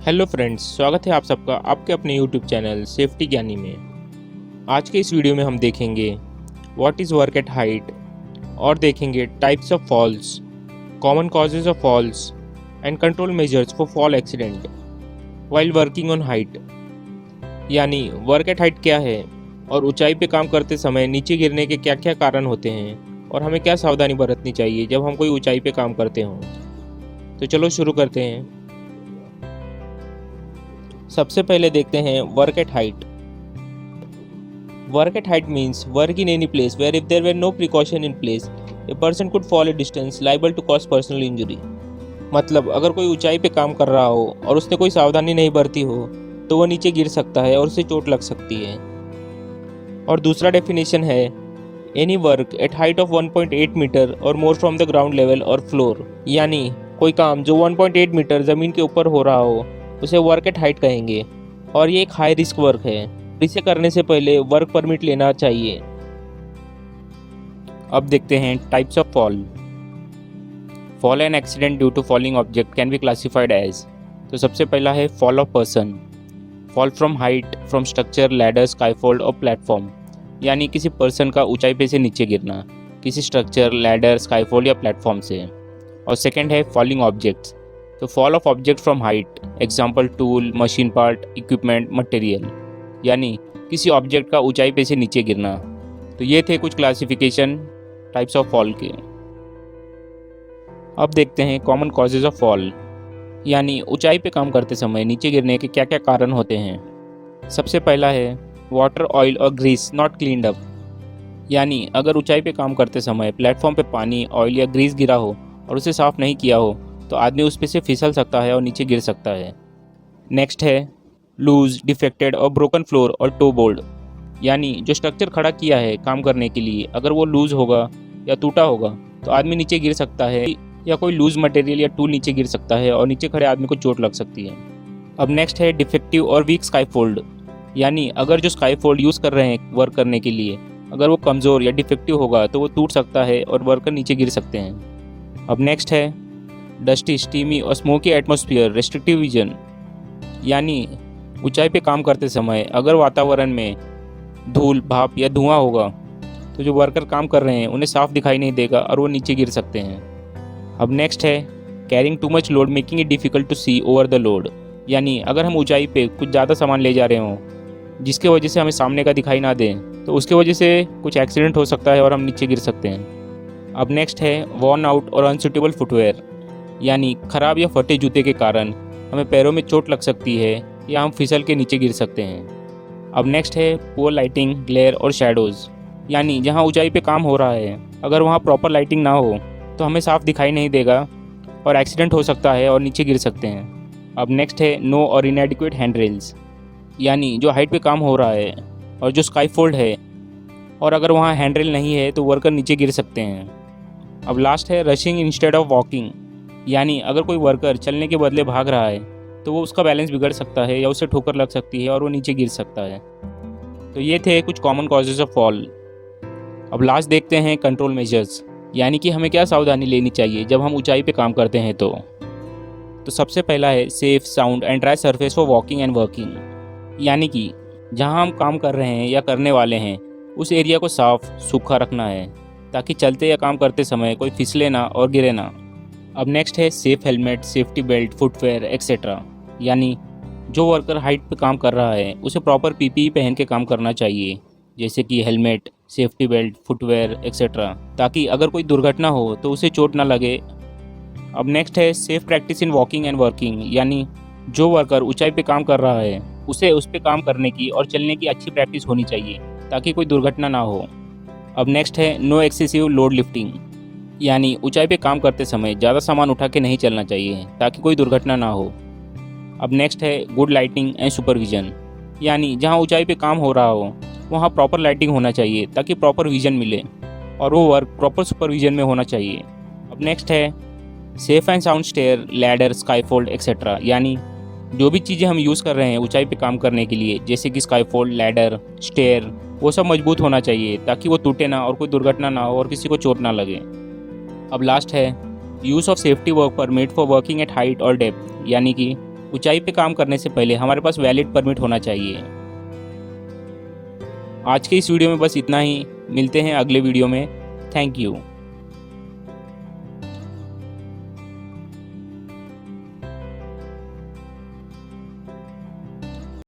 Hello friends, स्वागत है आप सबका आपके अपने यूट्यूब चैनल सेफ्टी ज्ञानी में। आज के इस वीडियो में हम देखेंगे what is work at height और देखेंगे types of falls, common causes of falls and control measures for fall accident while working on height. यानी वर्क एट हाइट क्या है और ऊंचाई पे काम करते समय नीचे गिरने के क्या क्या कारण होते हैं और हमें क्या सावधानी बरतनी चाहिए जब हम कोई ऊंचाई पे काम करते हों। तो चलो शुरू करते हैं। सबसे पहले देखते हैं work at height. Work at height means work in any place where if there were no precaution in place a person could fall a distance liable to cause personal injury. मतलब अगर कोई ऊंचाई पे काम कर रहा हो और उसने कोई सावधानी नहीं बरती हो तो वो नीचे गिर सकता है और उसे चोट लग सकती है। और दूसरा डेफिनेशन है any work at height of 1.8 meter और more from the ground level और फ्लोर। यानी कोई काम जो 1.8 मीटर ज़मीन के ऊपर हो रहा हो उसे वर्क एट हाइट कहेंगे और ये एक हाई रिस्क वर्क है। इसे करने से पहले वर्क परमिट लेना चाहिए। अब देखते हैं types of fall. Fall and accident due to falling object can be classified as. तो सबसे पहला है fall of person. Fall from height from structure, ladder, scaffold और प्लेटफॉर्म। यानी किसी पर्सन का ऊंचाई पे से नीचे गिरना किसी स्ट्रक्चर, लैडर, स्काईफोल्ड या प्लेटफॉर्म से। और सेकेंड है फॉलिंग ऑब्जेक्ट्स। तो fall of object from height, example tool, machine part, equipment, material. यानी किसी ऑब्जेक्ट का ऊंचाई पे से नीचे गिरना। तो ये थे कुछ क्लासिफिकेशन टाइप्स ऑफ फॉल के। अब देखते हैं कॉमन कॉजेज ऑफ फॉल। यानी ऊंचाई पे काम करते समय नीचे गिरने के क्या क्या कारण होते हैं। सबसे पहला है वाटर, ऑयल और ग्रीस नॉट क्लीन्ड अप। यानी अगर ऊंचाई पे काम करते समय प्लेटफॉर्म पे पानी, ऑयल या ग्रीस गिरा हो और उसे साफ़ नहीं किया हो तो आदमी उस पे से फिसल सकता है और नीचे गिर सकता है। नेक्स्ट है लूज, डिफेक्टेड और ब्रोकन फ्लोर और टो बोर्ड। यानी जो स्ट्रक्चर खड़ा किया है काम करने के लिए अगर वो लूज होगा या टूटा होगा तो आदमी नीचे गिर सकता है या कोई लूज मटेरियल या टूल नीचे गिर सकता है और नीचे खड़े आदमी को चोट लग सकती है। अब नेक्स्ट है डिफेक्टिव और वीक स्काईफोल्ड। यानी अगर जो स्काईफोल्ड यूज़ कर रहे हैं वर्क करने के लिए अगर वो कमज़ोर या डिफेक्टिव होगा तो वो टूट सकता है और वर्कर नीचे गिर सकते हैं। अब नेक्स्ट है डस्टी, स्टीमी और स्मोकी एटमॉस्फेयर, रेस्ट्रिक्टिव विजन। यानी ऊंचाई पे काम करते समय अगर वातावरण में धूल, भाप या धुआं होगा तो जो वर्कर काम कर रहे हैं उन्हें साफ दिखाई नहीं देगा और वो नीचे गिर सकते हैं। अब नेक्स्ट है carrying too much load making it difficult to see over the load. यानी अगर हम ऊंचाई पे कुछ ज़्यादा सामान ले जा रहे हों जिसके वजह से हमें सामने का दिखाई ना दें तो उसके वजह से कुछ एक्सीडेंट हो सकता है और हम नीचे गिर सकते हैं। अब नेक्स्ट है वॉर्न आउट और अनसूटेबल फुटवेयर। यानी ख़राब या फटे जूते के कारण हमें पैरों में चोट लग सकती है या हम फिसल के नीचे गिर सकते हैं। अब नेक्स्ट है पुअर लाइटिंग, ग्लेयर और शैडोज़। यानी जहाँ ऊंचाई पे काम हो रहा है अगर वहाँ प्रॉपर लाइटिंग ना हो तो हमें साफ दिखाई नहीं देगा और एक्सीडेंट हो सकता है और नीचे गिर सकते हैं। अब नेक्स्ट है नो और इनएडिक्वेट हैंड रेल्स। यानी जो हाइट पे काम हो रहा है और जो स्काईफोल्ड है और अगर वहाँ हैंड रेल नहीं है तो वर्कर नीचे गिर सकते हैं। अब लास्ट है रशिंग इंस्टेड ऑफ वॉकिंग। यानी अगर कोई वर्कर चलने के बदले भाग रहा है तो वो उसका बैलेंस बिगड़ सकता है या उसे ठोकर लग सकती है और वो नीचे गिर सकता है। तो ये थे कुछ कॉमन कॉजेज ऑफ फॉल। अब लास्ट देखते हैं कंट्रोल मेजर्स। यानी कि हमें क्या सावधानी लेनी चाहिए जब हम ऊंचाई पे काम करते हैं। तो सबसे पहला है safe, sound and dry surface for walking and working. यानी कि जहाँ हम काम कर रहे हैं या करने वाले हैं उस एरिया को साफ सूखा रखना है ताकि चलते या काम करते समय कोई फिसले ना और गिरे ना। अब नेक्स्ट है safe helmet, safety belt, footwear etcetera. यानी जो वर्कर हाइट पे काम कर रहा है उसे प्रॉपर पीपीई पहन के काम करना चाहिए, जैसे कि helmet, safety belt, footwear etcetera, ताकि अगर कोई दुर्घटना हो तो उसे चोट ना लगे। अब नेक्स्ट है safe practice in walking and working. यानी जो वर्कर ऊंचाई पे काम कर रहा है उसे उस पे काम करने की और चलने की अच्छी प्रैक्टिस होनी चाहिए ताकि कोई दुर्घटना ना हो। अब नेक्स्ट है नो एक्सेसिव लोड लिफ्टिंग। यानी ऊंचाई पे काम करते समय ज़्यादा सामान उठा के नहीं चलना चाहिए ताकि कोई दुर्घटना ना हो। अब नेक्स्ट है गुड लाइटिंग एंड सुपरविजन। यानी जहाँ ऊंचाई पे काम हो रहा हो वहाँ प्रॉपर लाइटिंग होना चाहिए ताकि प्रॉपर विजन मिले और वो वर्क प्रॉपर सुपरविजन में होना चाहिए। अब नेक्स्ट है safe and sound stair, ladder, scaffold etcetera. यानी जो भी चीज़ें हम यूज़ कर रहे हैं ऊंचाई पे काम करने के लिए जैसे कि स्काईफोल्ड, लैडर, स्टेयर, वो सब मजबूत होना चाहिए ताकि वो टूटे ना और कोई दुर्घटना ना हो और किसी को चोट ना लगे। अब लास्ट है use of safety work permit for working at height और डेप्थ। यानी कि ऊंचाई पे काम करने से पहले हमारे पास वैलिड परमिट होना चाहिए। आज के इस वीडियो में बस इतना ही। मिलते हैं अगले वीडियो में। Thank you.